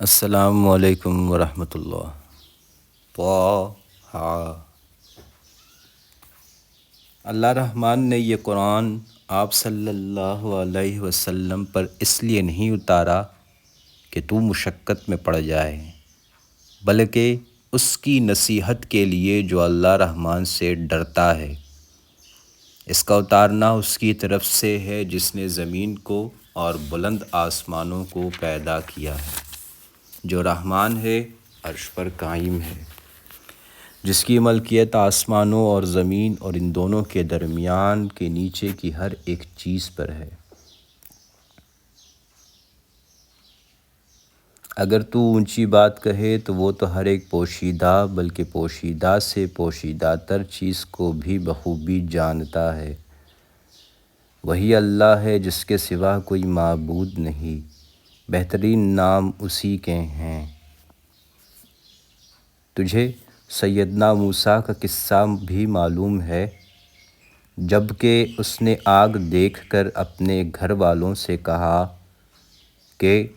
السلام علیکم ورحمۃ اللہ۔ طٰہٰ۔ اللہ رحمان نے یہ قرآن آپ صلی اللہ علیہ وسلم پر اس لیے نہیں اتارا کہ تو مشقت میں پڑ جائے، بلکہ اس کی نصیحت کے لیے جو اللہ رحمان سے ڈرتا ہے۔ اس کا اتارنا اس کی طرف سے ہے جس نے زمین کو اور بلند آسمانوں کو پیدا کیا ہے، جو رحمان ہے، عرش پر قائم ہے، جس کی ملکیت آسمانوں اور زمین اور ان دونوں کے درمیان کے نیچے کی ہر ایک چیز پر ہے۔ اگر تو اونچی بات کہے تو وہ تو ہر ایک پوشیدہ بلکہ پوشیدہ سے پوشیدہ تر چیز کو بھی بخوبی جانتا ہے۔ وہی اللہ ہے جس کے سوا کوئی معبود نہیں، بہترین نام اسی کے ہیں۔ تجھے سیدنا موسیٰ کا قصہ بھی معلوم ہے، جب کہ اس نے آگ دیکھ کر اپنے گھر والوں سے کہا کہ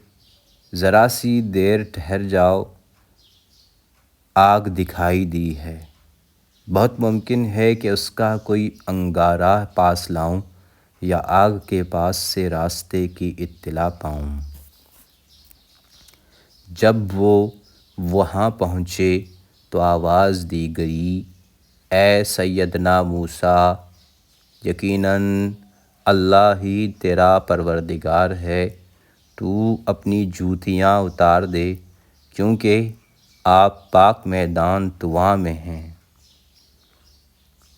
ذرا سی دیر ٹھہر جاؤ، آگ دکھائی دی ہے، بہت ممکن ہے کہ اس کا کوئی انگارہ پاس لاؤں یا آگ کے پاس سے راستے کی اطلاع پاؤں۔ جب وہ وہاں پہنچے تو آواز دی گئی، اے سیدنا موسیٰ، یقیناً اللہ ہی تیرا پروردگار ہے، تو اپنی جوتیاں اتار دے، کیونکہ آپ پاک میدان طویٰ میں ہیں،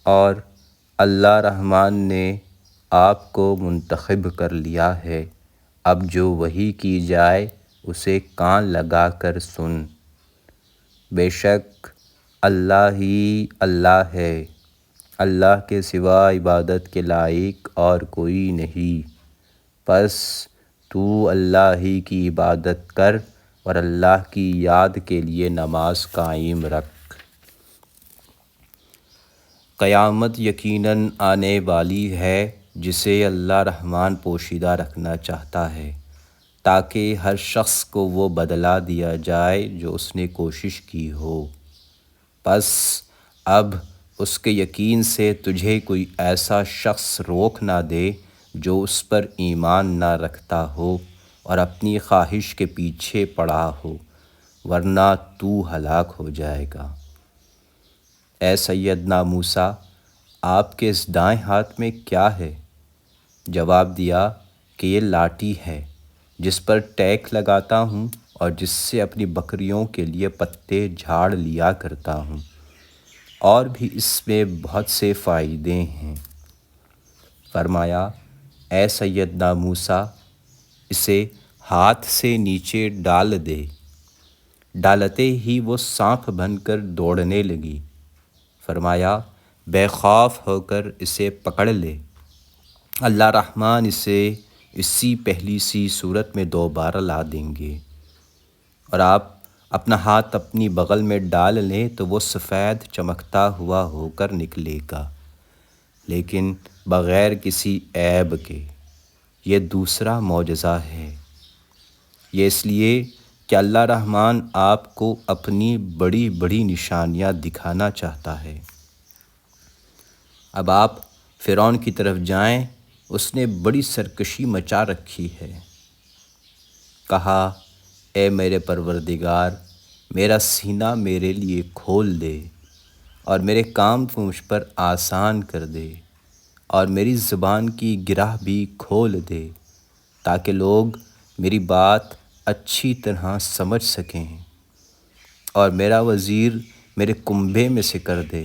اور اللہ رحمان نے آپ کو منتخب کر لیا ہے۔ اب جو وحی کی جائے اسے کان لگا کر سن، بے شک اللہ ہی اللہ ہے، اللہ کے سوا عبادت کے لائق اور کوئی نہیں، پس تو اللہ ہی کی عبادت کر اور اللہ کی یاد کے لیے نماز قائم رکھ۔ قیامت یقیناً آنے والی ہے جسے اللہ رحمان پوشیدہ رکھنا چاہتا ہے، تاکہ ہر شخص کو وہ بدلہ دیا جائے جو اس نے کوشش کی ہو۔ پس اب اس کے یقین سے تجھے کوئی ایسا شخص روک نہ دے جو اس پر ایمان نہ رکھتا ہو اور اپنی خواہش کے پیچھے پڑا ہو، ورنہ تو ہلاک ہو جائے گا۔ اے سیدنا موسیٰ، آپ کے اس دائیں ہاتھ میں کیا ہے؟ جواب دیا کہ یہ لاٹھی ہے جس پر ٹیک لگاتا ہوں اور جس سے اپنی بکریوں کے لیے پتے جھاڑ لیا کرتا ہوں، اور بھی اس میں بہت سے فائدے ہیں۔ فرمایا، اے سیدنا موسیٰ، اسے ہاتھ سے نیچے ڈال دے۔ ڈالتے ہی وہ سانپ بن کر دوڑنے لگی۔ فرمایا، بے خوف ہو کر اسے پکڑ لے، اللہ رحمان اسے اسی پہلی سی صورت میں دوبارہ لا دیں گے۔ اور آپ اپنا ہاتھ اپنی بغل میں ڈال لیں تو وہ سفید چمکتا ہوا ہو کر نکلے گا، لیکن بغیر کسی عیب کے۔ یہ دوسرا معجزہ ہے۔ یہ اس لیے کہ اللہ رحمان آپ کو اپنی بڑی بڑی نشانیاں دکھانا چاہتا ہے۔ اب آپ فرعون کی طرف جائیں، اس نے بڑی سرکشی مچا رکھی ہے۔ کہا، اے میرے پروردگار، میرا سینہ میرے لیے کھول دے اور میرے کام کو مجھ پر آسان کر دے، اور میری زبان کی گرہ بھی کھول دے، تاکہ لوگ میری بات اچھی طرح سمجھ سکیں، اور میرا وزیر میرے کنبے میں سے کر دے،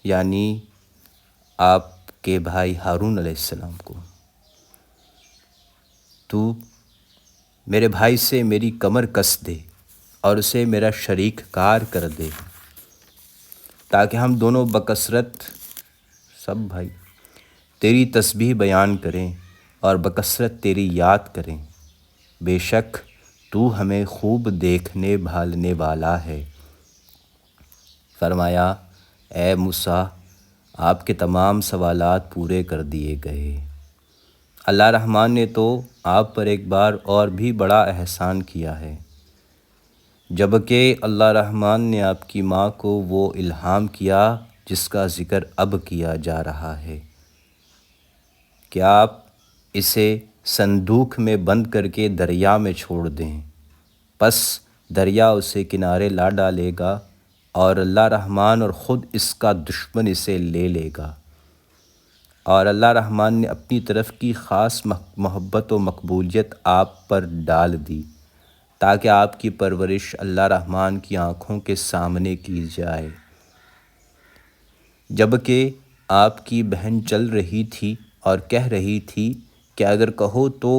یعنی آپ کے بھائی ہارون علیہ السلام کو۔ تو میرے بھائی سے میری کمر کس دے اور اسے میرا شریک کار کر دے، تاکہ ہم دونوں بکثرت سب بھائی تیری تسبیح بیان کریں اور بکثرت تیری یاد کریں۔ بے شک تو ہمیں خوب دیکھنے بھالنے والا ہے۔ فرمایا، اے موسیٰ، آپ کے تمام سوالات پورے کر دیے گئے۔ اللہ رحمان نے تو آپ پر ایک بار اور بھی بڑا احسان کیا ہے۔ جبکہ اللہ رحمان نے آپ کی ماں کو وہ الہام کیا جس کا ذکر اب کیا جا رہا ہے کہ آپ اسے صندوق میں بند کر کے دریا میں چھوڑ دیں، پس دریا اسے کنارے لا ڈالے گا اور اللہ رحمان اور خود اس کا دشمن اسے لے لے گا۔ اور اللہ رحمان نے اپنی طرف کی خاص محبت و مقبولیت آپ پر ڈال دی تاکہ آپ کی پرورش اللہ رحمان کی آنکھوں کے سامنے کی جائے۔ جبکہ آپ کی بہن چل رہی تھی اور کہہ رہی تھی کہ اگر کہو تو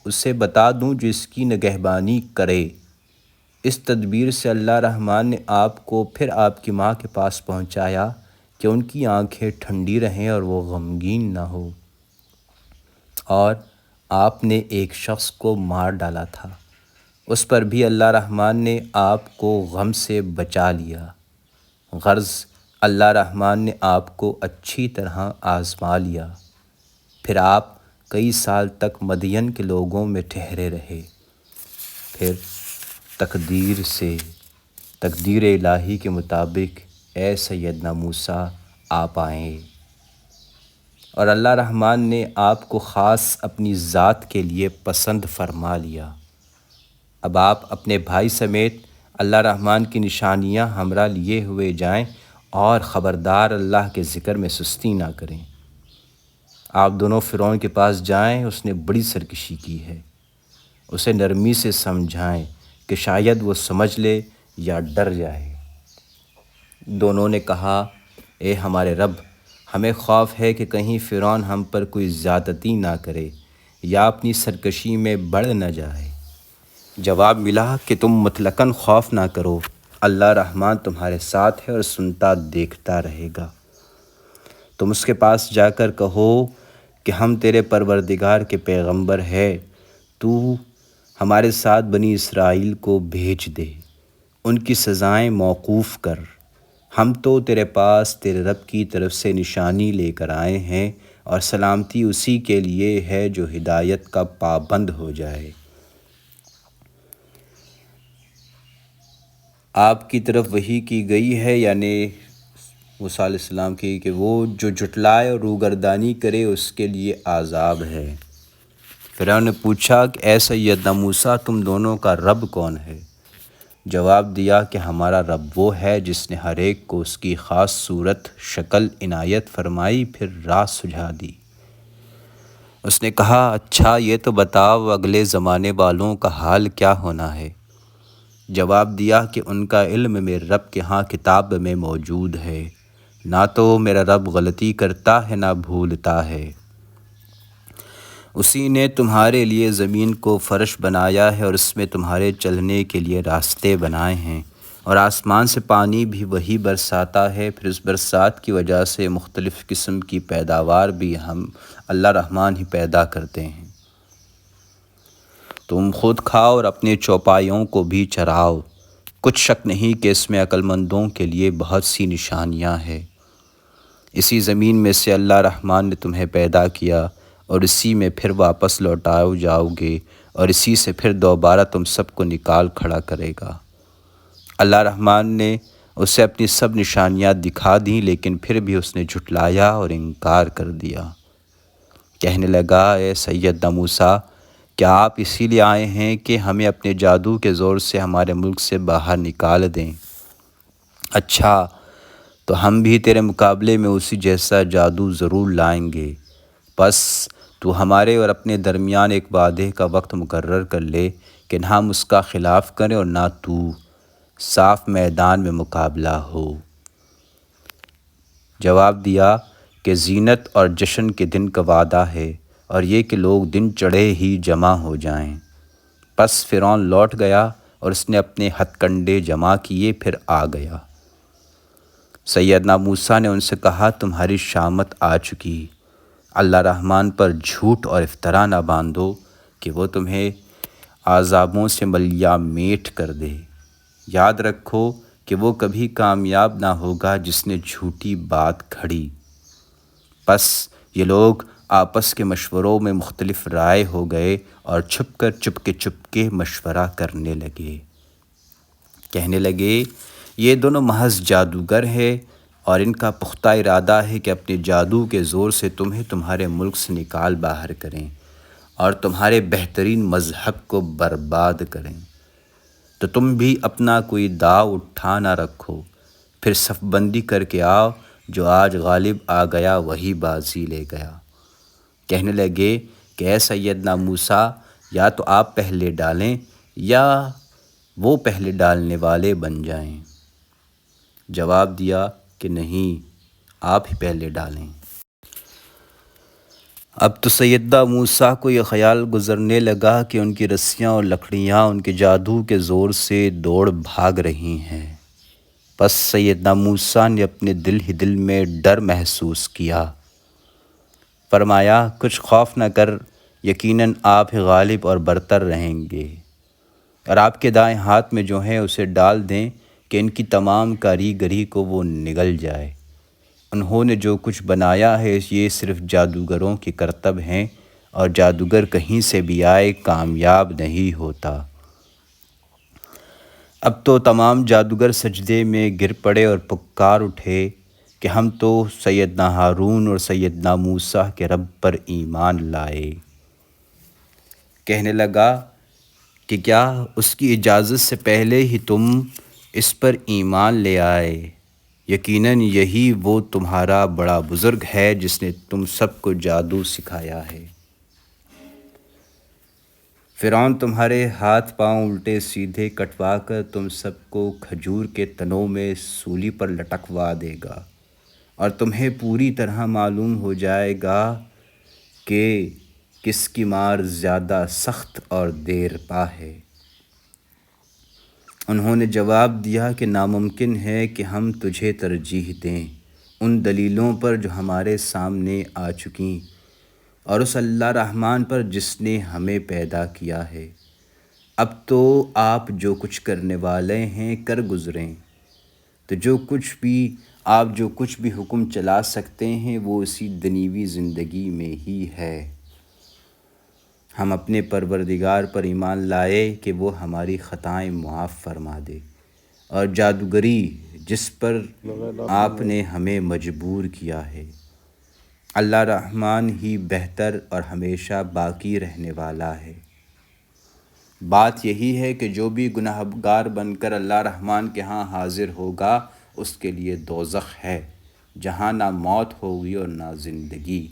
اسے بتا دوں جو اس کی نگہبانی کرے۔ اس تدبیر سے اللہ رحمان نے آپ کو پھر آپ کی ماں کے پاس پہنچایا کہ ان کی آنکھیں ٹھنڈی رہیں اور وہ غمگین نہ ہو۔ اور آپ نے ایک شخص کو مار ڈالا تھا، اس پر بھی اللہ رحمان نے آپ کو غم سے بچا لیا۔ غرض اللہ رحمان نے آپ کو اچھی طرح آزما لیا۔ پھر آپ کئی سال تک مدین کے لوگوں میں ٹھہرے رہے۔ پھر تقدیر الہی کے مطابق اے سیدنا موسیٰ آپ آئیں اور اللہ رحمان نے آپ کو خاص اپنی ذات کے لیے پسند فرما لیا۔ اب آپ اپنے بھائی سمیت اللہ رحمان کی نشانیاں ہمراہ لیے ہوئے جائیں اور خبردار اللہ کے ذکر میں سستی نہ کریں۔ آپ دونوں فرعون کے پاس جائیں، اس نے بڑی سرکشی کی ہے، اسے نرمی سے سمجھائیں کہ شاید وہ سمجھ لے یا ڈر جائے۔ دونوں نے کہا اے ہمارے رب، ہمیں خوف ہے کہ کہیں فرعون ہم پر کوئی زیادتی نہ کرے یا اپنی سرکشی میں بڑھ نہ جائے۔ جواب ملا کہ تم مطلقاً خوف نہ کرو، اللہ رحمان تمہارے ساتھ ہے اور سنتا دیکھتا رہے گا۔ تم اس کے پاس جا کر کہو کہ ہم تیرے پروردگار کے پیغمبر ہے، تو ہمارے ساتھ بنی اسرائیل کو بھیج دے، ان کی سزائیں موقوف کر، ہم تو تیرے پاس تیرے رب کی طرف سے نشانی لے کر آئے ہیں اور سلامتی اسی کے لیے ہے جو ہدایت کا پابند ہو جائے۔ آپ کی طرف وحی کی گئی ہے، یعنی موسیٰ علیہ السلام کی، کہ وہ جو جھٹلائے اور روگردانی کرے اس کے لیے عذاب ہے۔ فرعون نے پوچھا کہ اے سیدنا موسیٰ تم دونوں کا رب کون ہے؟ جواب دیا کہ ہمارا رب وہ ہے جس نے ہر ایک کو اس کی خاص صورت شکل عنایت فرمائی پھر راہ سجھا دی۔ اس نے کہا اچھا یہ تو بتاؤ اگلے زمانے والوں کا حال کیا ہونا ہے؟ جواب دیا کہ ان کا علم میرے رب کے ہاں کتاب میں موجود ہے، نہ تو میرا رب غلطی کرتا ہے نہ بھولتا ہے۔ اسی نے تمہارے لیے زمین کو فرش بنایا ہے اور اس میں تمہارے چلنے کے لیے راستے بنائے ہیں، اور آسمان سے پانی بھی وہی برساتا ہے، پھر اس برسات کی وجہ سے مختلف قسم کی پیداوار بھی ہم اللہ رحمان ہی پیدا کرتے ہیں۔ تم خود کھاؤ اور اپنے چوپایوں کو بھی چراؤ، کچھ شک نہیں کہ اس میں عقل مندوں کے لیے بہت سی نشانیاں ہیں۔ اسی زمین میں سے اللہ رحمان نے تمہیں پیدا کیا اور اسی میں پھر واپس لوٹاؤ جاؤ گے، اور اسی سے پھر دوبارہ تم سب کو نکال کھڑا کرے گا۔ اللہ رحمان نے اسے اپنی سب نشانیاں دکھا دیں، لیکن پھر بھی اس نے جھٹلایا اور انکار کر دیا۔ کہنے لگا اے سیدنا موسیٰ کیا آپ اسی لیے آئے ہیں کہ ہمیں اپنے جادو کے زور سے ہمارے ملک سے باہر نکال دیں؟ اچھا تو ہم بھی تیرے مقابلے میں اسی جیسا جادو ضرور لائیں گے، بس تو ہمارے اور اپنے درمیان ایک وعدے کا وقت مقرر کر لے کہ نہ ہم اس کا خلاف کریں اور نہ تو، صاف میدان میں مقابلہ ہو۔ جواب دیا کہ زینت اور جشن کے دن کا وعدہ ہے، اور یہ کہ لوگ دن چڑھے ہی جمع ہو جائیں۔ پس فرعون لوٹ گیا اور اس نے اپنے ہتھ کنڈے جمع کیے پھر آ گیا۔ سیدنا موسیٰ نے ان سے کہا تمہاری شامت آ چکی، اللہ رحمان پر جھوٹ اور افطرا نہ باندھو کہ وہ تمہیں عذابوں سے ملیا میٹ کر دے۔ یاد رکھو کہ وہ کبھی کامیاب نہ ہوگا جس نے جھوٹی بات گھڑی۔ پس یہ لوگ آپس کے مشوروں میں مختلف رائے ہو گئے اور چھپ کے مشورہ کرنے لگے۔ کہنے لگے یہ دونوں محض جادوگر ہیں اور ان کا پختہ ارادہ ہے کہ اپنے جادو کے زور سے تمہیں تمہارے ملک سے نکال باہر کریں اور تمہارے بہترین مذہب کو برباد کریں۔ تو تم بھی اپنا کوئی داؤ اٹھا نہ رکھو، پھر صف بندی کر کے آؤ، جو آج غالب آ گیا وہی بازی لے گیا۔ کہنے لگے کہ اے سیدنا موسیٰ، یا تو آپ پہلے ڈالیں یا وہ پہلے ڈالنے والے بن جائیں۔ جواب دیا کہ نہیں، آپ ہی پہلے ڈالیں۔ اب تو سیدنا موسیٰ کو یہ خیال گزرنے لگا کہ ان کی رسیاں اور لکڑیاں ان کے جادو کے زور سے دوڑ بھاگ رہی ہیں۔ بس سیدنا موسیٰ نے اپنے دل ہی دل میں ڈر محسوس کیا۔ فرمایا کچھ خوف نہ کر، یقیناً آپ ہی غالب اور برتر رہیں گے، اور آپ کے دائیں ہاتھ میں جو ہے اسے ڈال دیں کہ ان کی تمام کاریگری کو وہ نگل جائے۔ انہوں نے جو کچھ بنایا ہے یہ صرف جادوگروں کے کرتب ہیں، اور جادوگر کہیں سے بھی آئے کامیاب نہیں ہوتا۔ اب تو تمام جادوگر سجدے میں گر پڑے اور پکار اٹھے کہ ہم تو سیدنا ہارون اور سیدنا موسیٰ کے رب پر ایمان لائے۔ کہنے لگا کہ کیا اس کی اجازت سے پہلے ہی تم اس پر ایمان لے آئے؟ یقیناً یہی وہ تمہارا بڑا بزرگ ہے جس نے تم سب کو جادو سکھایا ہے۔ فرعون تمہارے ہاتھ پاؤں الٹے سیدھے کٹوا کر تم سب کو کھجور کے تنوں میں سولی پر لٹکوا دے گا، اور تمہیں پوری طرح معلوم ہو جائے گا کہ کس کی مار زیادہ سخت اور دیر پا ہے۔ انہوں نے جواب دیا کہ ناممکن ہے کہ ہم تجھے ترجیح دیں ان دلیلوں پر جو ہمارے سامنے آ چکیں، اور اس اللہ رحمان پر جس نے ہمیں پیدا کیا ہے۔ اب تو آپ جو کچھ کرنے والے ہیں کر گزریں، تو آپ جو کچھ بھی حکم چلا سکتے ہیں وہ اسی دنیوی زندگی میں ہی ہے۔ ہم اپنے پروردگار پر ایمان لائے کہ وہ ہماری خطائیں معاف فرما دے، اور جادوگری جس پر آپ نے ہمیں مجبور کیا ہے، اللہ رحمان ہی بہتر اور ہمیشہ باقی رہنے والا ہے۔ بات یہی ہے کہ جو بھی گنہگار بن کر اللہ رحمان کے ہاں حاضر ہوگا اس کے لیے دوزخ ہے، جہاں نہ موت ہوگی اور نہ زندگی،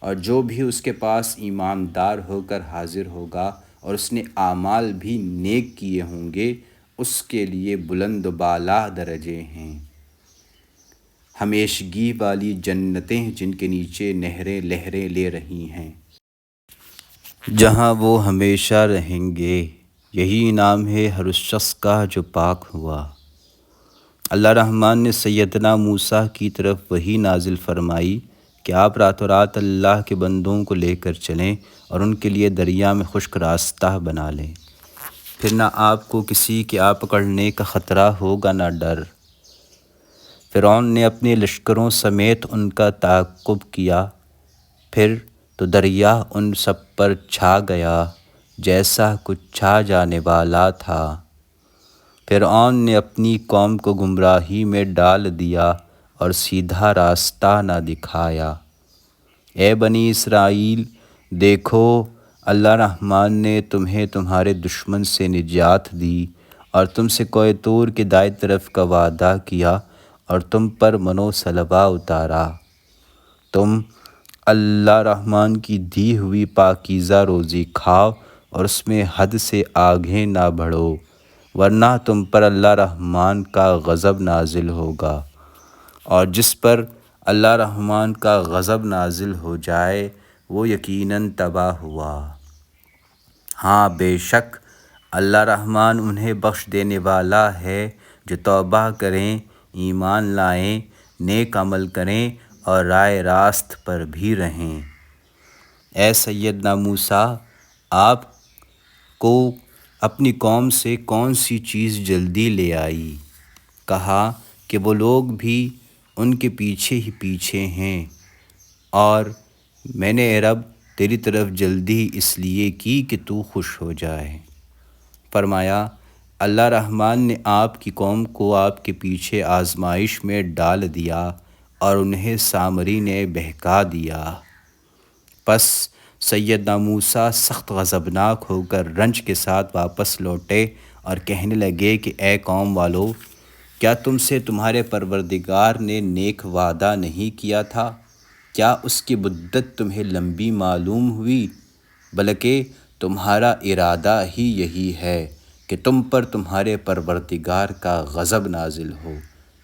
اور جو بھی اس کے پاس ایماندار ہو کر حاضر ہوگا اور اس نے اعمال بھی نیک کیے ہوں گے اس کے لیے بلند و بالا درجے ہیں، ہمیشگی والی جنتیں جن کے نیچے نہریں لہریں لے رہی ہیں، جہاں وہ ہمیشہ رہیں گے۔ یہی انعام ہے ہر اس شخص کا جو پاک ہوا۔ اللہ رحمان نے سیدنا موسیٰ کی طرف وحی نازل فرمائی کہ آپ راتوں رات اللہ کے بندوں کو لے کر چلیں اور ان کے لیے دریا میں خشک راستہ بنا لیں، پھر نہ آپ کو کسی کے آ پکڑنے کا خطرہ ہوگا نہ ڈر۔ فرعون نے اپنے لشکروں سمیت ان کا تعاقب کیا، پھر تو دریا ان سب پر چھا گیا جیسا کچھ چھا جانے والا تھا۔ فرعون نے اپنی قوم کو گمراہی میں ڈال دیا اور سیدھا راستہ نہ دکھایا۔ اے بنی اسرائیل، دیکھو اللہ رحمان نے تمہیں تمہارے دشمن سے نجات دی اور تم سے کوہ طور کے دائیں طرف کا وعدہ کیا اور تم پر من و سلوہ اتارا۔ تم اللہ رحمان کی دی ہوئی پاکیزہ روزی کھاؤ اور اس میں حد سے آگے نہ بڑھو، ورنہ تم پر اللہ رحمان کا غضب نازل ہوگا، اور جس پر اللہ رحمان کا غضب نازل ہو جائے وہ یقیناً تباہ ہوا۔ ہاں بے شک اللہ رحمان انہیں بخش دینے والا ہے جو توبہ کریں، ایمان لائیں، نیک عمل کریں اور رائے راست پر بھی رہیں۔ اے سیدنا موسیٰ، آپ کو اپنی قوم سے کون سی چیز جلدی لے آئی؟ کہا کہ وہ لوگ بھی ان کے پیچھے ہی پیچھے ہیں، اور میں نے اے رب تیری طرف جلدی اس لیے کی کہ تو خوش ہو جائے۔ فرمایا اللہ رحمان نے آپ کی قوم کو آپ کے پیچھے آزمائش میں ڈال دیا اور انہیں سامری نے بہکا دیا۔ پس سیدنا موسیٰ سخت غضبناک ہو کر رنج کے ساتھ واپس لوٹے اور کہنے لگے کہ اے قوم والو، کیا تم سے تمہارے پروردگار نے نیک وعدہ نہیں کیا تھا؟ کیا اس کی مدت تمہیں لمبی معلوم ہوئی؟ بلکہ تمہارا ارادہ ہی یہی ہے کہ تم پر تمہارے پروردگار کا غضب نازل ہو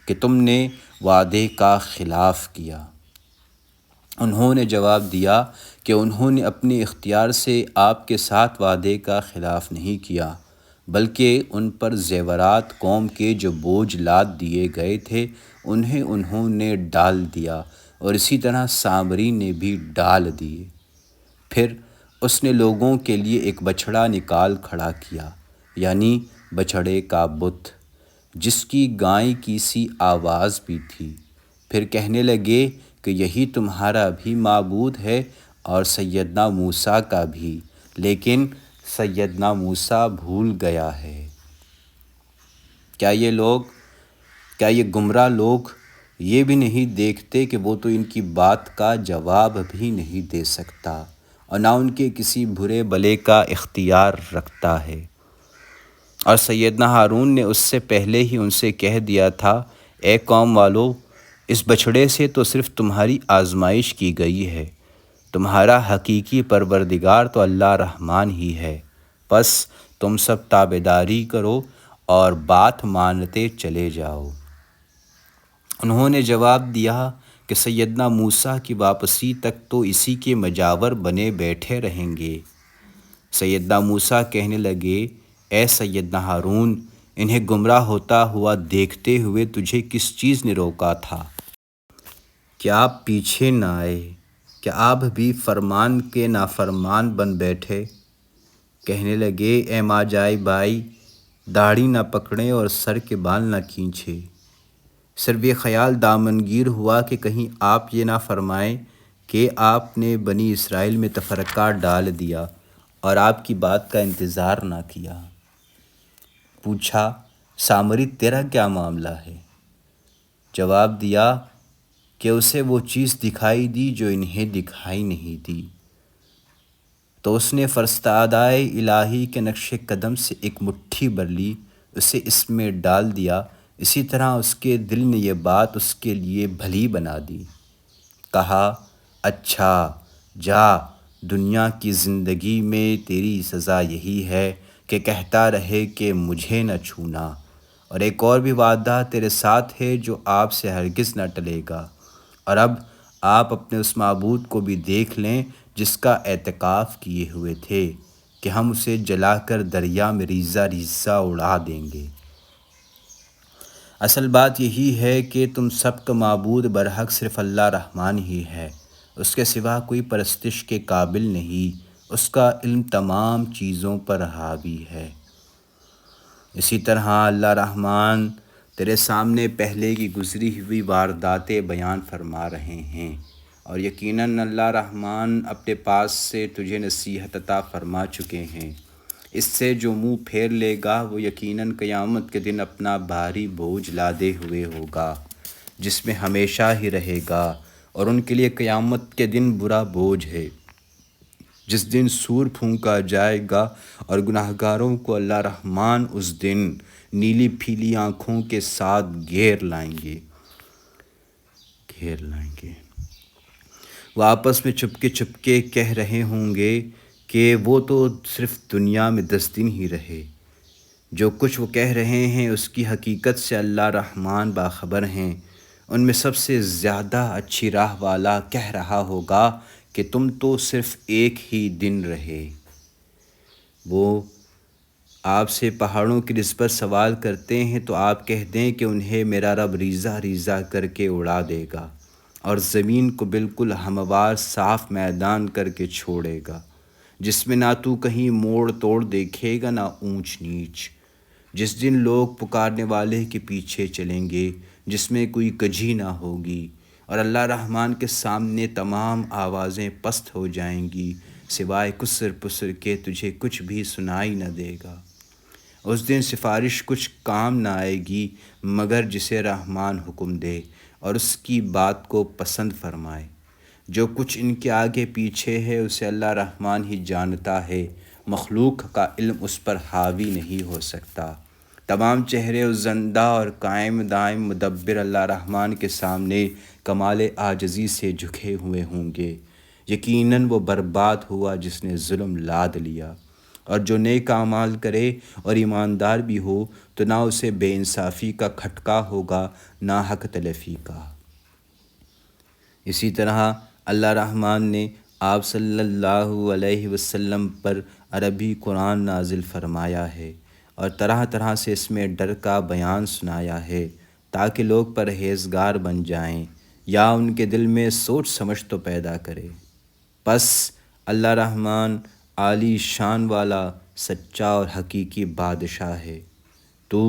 کہ تم نے وعدے کا خلاف کیا۔ انہوں نے جواب دیا کہ انہوں نے اپنے اختیار سے آپ کے ساتھ وعدے کا خلاف نہیں کیا، بلکہ ان پر زیورات قوم کے جو بوجھ لاد دیے گئے تھے انہوں نے ڈال دیا، اور اسی طرح سامری نے بھی ڈال دیے۔ پھر اس نے لوگوں کے لیے ایک بچھڑا نکال کھڑا کیا، یعنی بچھڑے کا بت، جس کی گائے کی سی آواز بھی تھی۔ پھر کہنے لگے کہ یہی تمہارا بھی معبود ہے اور سیدنا موسیٰ کا بھی، لیکن سیدنا موسیٰ بھول گیا ہے۔ کیا یہ گمراہ لوگ یہ بھی نہیں دیکھتے کہ وہ تو ان کی بات کا جواب بھی نہیں دے سکتا اور نہ ان کے کسی برے بھلے کا اختیار رکھتا ہے؟ اور سیدنا ہارون نے اس سے پہلے ہی ان سے کہہ دیا تھا، اے قوم والو، اس بچھڑے سے تو صرف تمہاری آزمائش کی گئی ہے، تمہارا حقیقی پروردگار تو اللہ رحمان ہی ہے، بس تم سب تابعداری کرو اور بات مانتے چلے جاؤ۔ انہوں نے جواب دیا کہ سیدنا موسیٰ کی واپسی تک تو اسی کے مجاور بنے بیٹھے رہیں گے۔ سیدنا موسیٰ کہنے لگے، اے سیدنا ہارون، انہیں گمراہ ہوتا ہوا دیکھتے ہوئے تجھے کس چیز نے روکا تھا؟ کیا آپ پیچھے نہ آئے؟ کیا آپ بھی فرمان کے نافرمان بن بیٹھے؟ کہنے لگے، اے ماجائی بھائی، داڑھی نہ پکڑیں اور سر کے بال نہ کھینچیں۔ صرف یہ خیال دامنگیر ہوا کہ کہیں آپ یہ نہ فرمائیں کہ آپ نے بنی اسرائیل میں تفرقہ ڈال دیا اور آپ کی بات کا انتظار نہ کیا۔ پوچھا، سامری تیرا کیا معاملہ ہے؟ جواب دیا کہ اسے وہ چیز دکھائی دی جو انہیں دکھائی نہیں دی۔ تو اس نے فرستادۂ الہی کے نقش قدم سے ایک مٹھی بھر لی، اسے اس میں ڈال دیا، اسی طرح اس کے دل نے یہ بات اس کے لیے بھلی بنا دی۔ کہا، اچھا جا، دنیا کی زندگی میں تیری سزا یہی ہے کہ کہتا رہے کہ مجھے نہ چھونا، اور ایک اور بھی وعدہ تیرے ساتھ ہے جو آپ سے ہرگز نہ ٹلے گا، اور اب آپ اپنے اس معبود کو بھی دیکھ لیں جس کا اعتکاف کیے ہوئے تھے کہ ہم اسے جلا کر دریا میں ریزہ ریزہ اڑا دیں گے۔ اصل بات یہی ہے کہ تم سب کا معبود برحق صرف اللہ رحمان ہی ہے، اس کے سوا کوئی پرستش کے قابل نہیں، اس کا علم تمام چیزوں پر حاوی ہے۔ اسی طرح اللہ رحمان تیرے سامنے پہلے کی گزری ہوئی وارداتیں بیان فرما رہے ہیں، اور یقیناً اللہ رحمان اپنے پاس سے تجھے نصیحت عطا فرما چکے ہیں۔ اس سے جو منہ پھیر لے گا وہ یقیناً قیامت کے دن اپنا بھاری بوجھ لادے ہوئے ہوگا، جس میں ہمیشہ ہی رہے گا، اور ان کے لیے قیامت کے دن برا بوجھ ہے، جس دن سور پھونکا جائے گا اور گناہگاروں کو اللہ رحمان اس دن نیلی پھیلی آنکھوں کے ساتھ گھیر لائیں گے۔ وہ آپس میں چپکے کہہ رہے ہوں گے کہ وہ تو صرف دنیا میں 10 دن ہی رہے۔ جو کچھ وہ کہہ رہے ہیں اس کی حقیقت سے اللہ رحمان باخبر ہیں۔ ان میں سب سے زیادہ اچھی راہ والا کہہ رہا ہوگا کہ تم تو صرف ایک ہی دن رہے۔ وہ آپ سے پہاڑوں کی نسبت سوال کرتے ہیں تو آپ کہہ دیں کہ انہیں میرا رب ریزہ ریزہ کر کے اڑا دے گا اور زمین کو بالکل ہموار صاف میدان کر کے چھوڑے گا، جس میں نہ تو کہیں موڑ توڑ دیکھے گا نہ اونچ نیچ، جس دن لوگ پکارنے والے کے پیچھے چلیں گے، جس میں کوئی کجی نہ ہوگی، اور اللہ رحمان کے سامنے تمام آوازیں پست ہو جائیں گی، سوائے کسر پسر کے تجھے کچھ بھی سنائی نہ دے گا۔ اس دن سفارش کچھ کام نہ آئے گی مگر جسے رحمان حکم دے اور اس کی بات کو پسند فرمائے۔ جو کچھ ان کے آگے پیچھے ہے اسے اللہ رحمان ہی جانتا ہے، مخلوق کا علم اس پر حاوی نہیں ہو سکتا۔ تمام چہرے اس زندہ اور قائم دائم مدبر اللہ رحمان کے سامنے کمال عاجزی سے جھکے ہوئے ہوں گے۔ یقیناً وہ برباد ہوا جس نے ظلم لاد لیا، اور جو نیک اعمال کرے اور ایماندار بھی ہو تو نہ اسے بے انصافی کا کھٹکا ہوگا نہ حق تلفی کا۔ اسی طرح اللہ رحمان نے آپ صلی اللہ علیہ وسلم پر عربی قرآن نازل فرمایا ہے اور طرح طرح سے اس میں ڈر کا بیان سنایا ہے تاکہ لوگ پرہیزگار بن جائیں یا ان کے دل میں سوچ سمجھ تو پیدا کرے۔ پس اللہ رحمان عالی شان والا سچا اور حقیقی بادشاہ ہے۔ تو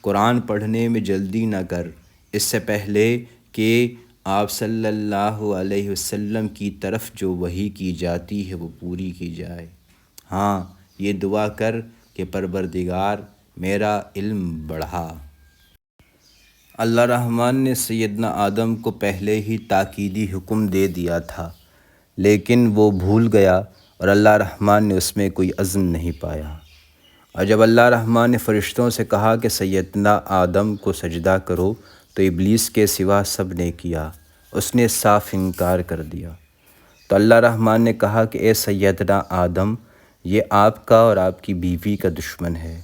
قرآن پڑھنے میں جلدی نہ کر، اس سے پہلے کہ آپ صلی اللہ علیہ وسلم کی طرف جو وحی کی جاتی ہے وہ پوری کی جائے۔ ہاں، یہ دعا کر کہ پروردگار میرا علم بڑھا۔ اللہ رحمان نے سیدنا آدم کو پہلے ہی تاکیدی حکم دے دیا تھا، لیکن وہ بھول گیا اور اللہ رحمان نے اس میں کوئی عزم نہیں پایا۔ اور جب اللہ رحمان نے فرشتوں سے کہا کہ سیدنا آدم کو سجدہ کرو تو ابلیس کے سوا سب نے کیا، اس نے صاف انکار کر دیا۔ تو اللہ رحمان نے کہا کہ اے سیدنا آدم، یہ آپ کا اور آپ کی بیوی کا دشمن ہے،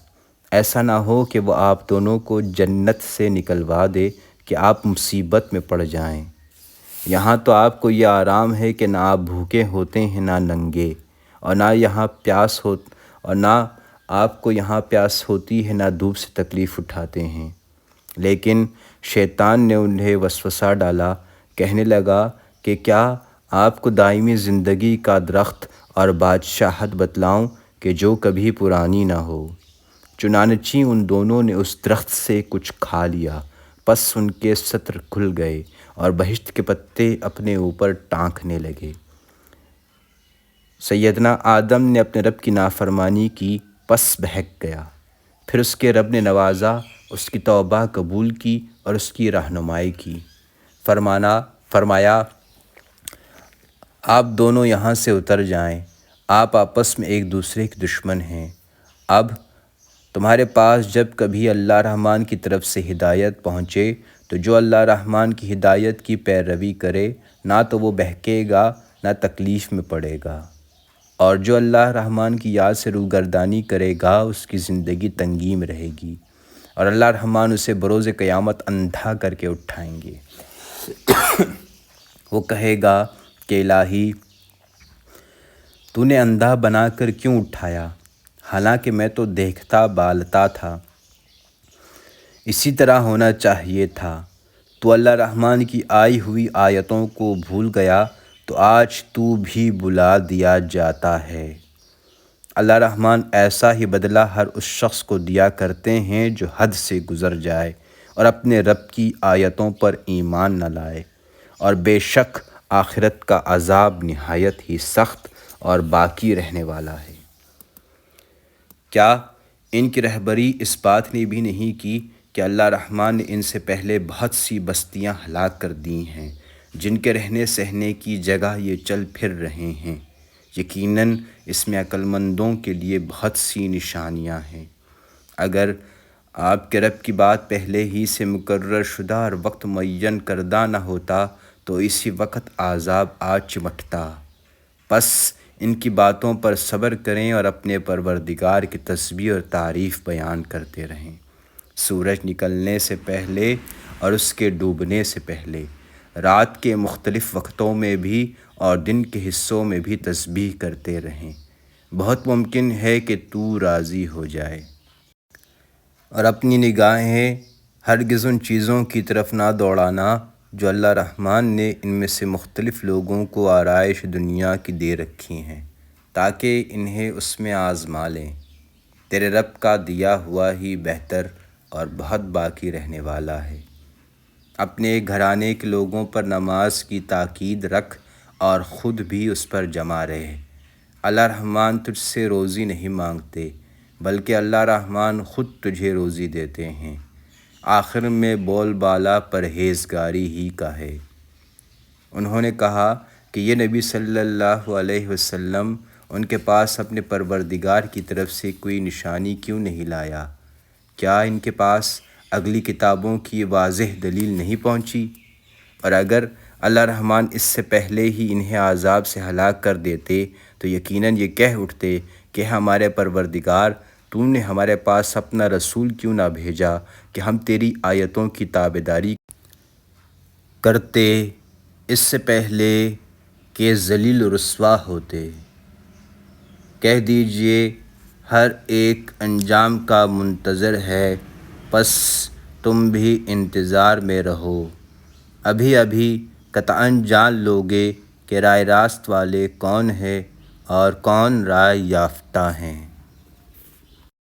ایسا نہ ہو کہ وہ آپ دونوں کو جنت سے نکلوا دے کہ آپ مصیبت میں پڑ جائیں۔ یہاں تو آپ کو یہ آرام ہے کہ نہ آپ بھوکے ہوتے ہیں نہ ننگے، اور نہ آپ کو یہاں پیاس ہوتی ہے نہ دھوپ سے تکلیف اٹھاتے ہیں۔ لیکن شیطان نے انہیں وسوسہ ڈالا، کہنے لگا کہ کیا آپ کو دائمی زندگی کا درخت اور بادشاہت بتلاؤں کہ جو کبھی پرانی نہ ہو۔ چنانچہ ان دونوں نے اس درخت سے کچھ کھا لیا، پس ان کے ستر کھل گئے اور بہشت کے پتے اپنے اوپر ٹانکنے لگے۔ سیدنا آدم نے اپنے رب کی نافرمانی کی، پس بہک گیا۔ پھر اس کے رب نے نوازا، اس کی توبہ قبول کی اور اس کی رہنمائی کی۔ فرمایا آپ دونوں یہاں سے اتر جائیں، آپ آپس میں ایک دوسرے کے دشمن ہیں۔ اب تمہارے پاس جب کبھی اللہ رحمان کی طرف سے ہدایت پہنچے تو جو اللہ رحمان کی ہدایت کی پیروی کرے نہ تو وہ بہکے گا نہ تکلیف میں پڑے گا، اور جو اللہ رحمان کی یاد سے روگردانی کرے گا اس کی زندگی تنگی میں رہے گی، اور اللہ رحمان اسے بروز قیامت اندھا کر کے اٹھائیں گے۔ وہ کہے گا کہ الہی، تو نے اندھا بنا کر کیوں اٹھایا، حالانکہ میں تو دیکھتا بالتا تھا۔ اسی طرح ہونا چاہیے تھا۔ تو اللہ رحمان کی آئی ہوئی آیتوں کو بھول گیا تو آج تو بھی بلا دیا جاتا ہے۔ اللہ رحمان ایسا ہی بدلہ ہر اس شخص کو دیا کرتے ہیں جو حد سے گزر جائے اور اپنے رب کی آیتوں پر ایمان نہ لائے، اور بے شک آخرت کا عذاب نہایت ہی سخت اور باقی رہنے والا ہے۔ کیا ان کی رہبری اس بات نے بھی نہیں کی کہ اللہ رحمان نے ان سے پہلے بہت سی بستیاں ہلاک کر دی ہیں جن کے رہنے سہنے کی جگہ یہ چل پھر رہے ہیں؟ یقیناً اس میں عقل مندوں کے لیے بہت سی نشانیاں ہیں۔ اگر آپ کے رب کی بات پہلے ہی سے مقرر شدہ اور وقت معین کردہ نہ ہوتا تو اسی وقت عذاب آ چمٹتا۔ پس ان کی باتوں پر صبر کریں اور اپنے پروردگار کی تسبیح اور تعریف بیان کرتے رہیں، سورج نکلنے سے پہلے اور اس کے ڈوبنے سے پہلے، رات کے مختلف وقتوں میں بھی اور دن کے حصوں میں بھی تسبیح کرتے رہیں، بہت ممکن ہے کہ تو راضی ہو جائے۔ اور اپنی نگاہیں ہرگز ان چیزوں کی طرف نہ دوڑانا جو اللہ رحمان نے ان میں سے مختلف لوگوں کو آرائش دنیا کی دے رکھی ہیں تاکہ انہیں اس میں آزما لیں۔ تیرے رب کا دیا ہوا ہی بہتر اور بہت باقی رہنے والا ہے۔ اپنے گھرانے کے لوگوں پر نماز کی تاکید رکھ اور خود بھی اس پر جمع رہے۔ اللہ رحمان تجھ سے روزی نہیں مانگتے بلکہ اللہ رحمان خود تجھے روزی دیتے ہیں۔ آخر میں بول بالا پرہیزگاری ہی کا ہے۔ انہوں نے کہا کہ یہ نبی صلی اللہ علیہ وسلم ان کے پاس اپنے پروردگار کی طرف سے کوئی نشانی کیوں نہیں لایا؟ کیا ان کے پاس اگلی کتابوں کی واضح دلیل نہیں پہنچی؟ اور اگر اللہ رحمان اس سے پہلے ہی انہیں عذاب سے ہلاک کر دیتے تو یقیناً یہ کہہ اٹھتے کہ ہمارے پروردگار، تو نے ہمارے پاس اپنا رسول کیوں نہ بھیجا کہ ہم تیری آیتوں کی تابعداری کرتے اس سے پہلے کہ ذلیل و رسوا ہوتے۔ کہہ دیجئے ہر ایک انجام کا منتظر ہے، پس تم بھی انتظار میں رہو۔ ابھی ابھی قطعاً جان لوگے کہ راہ راست والے کون ہیں اور کون رائے یافتہ ہیں۔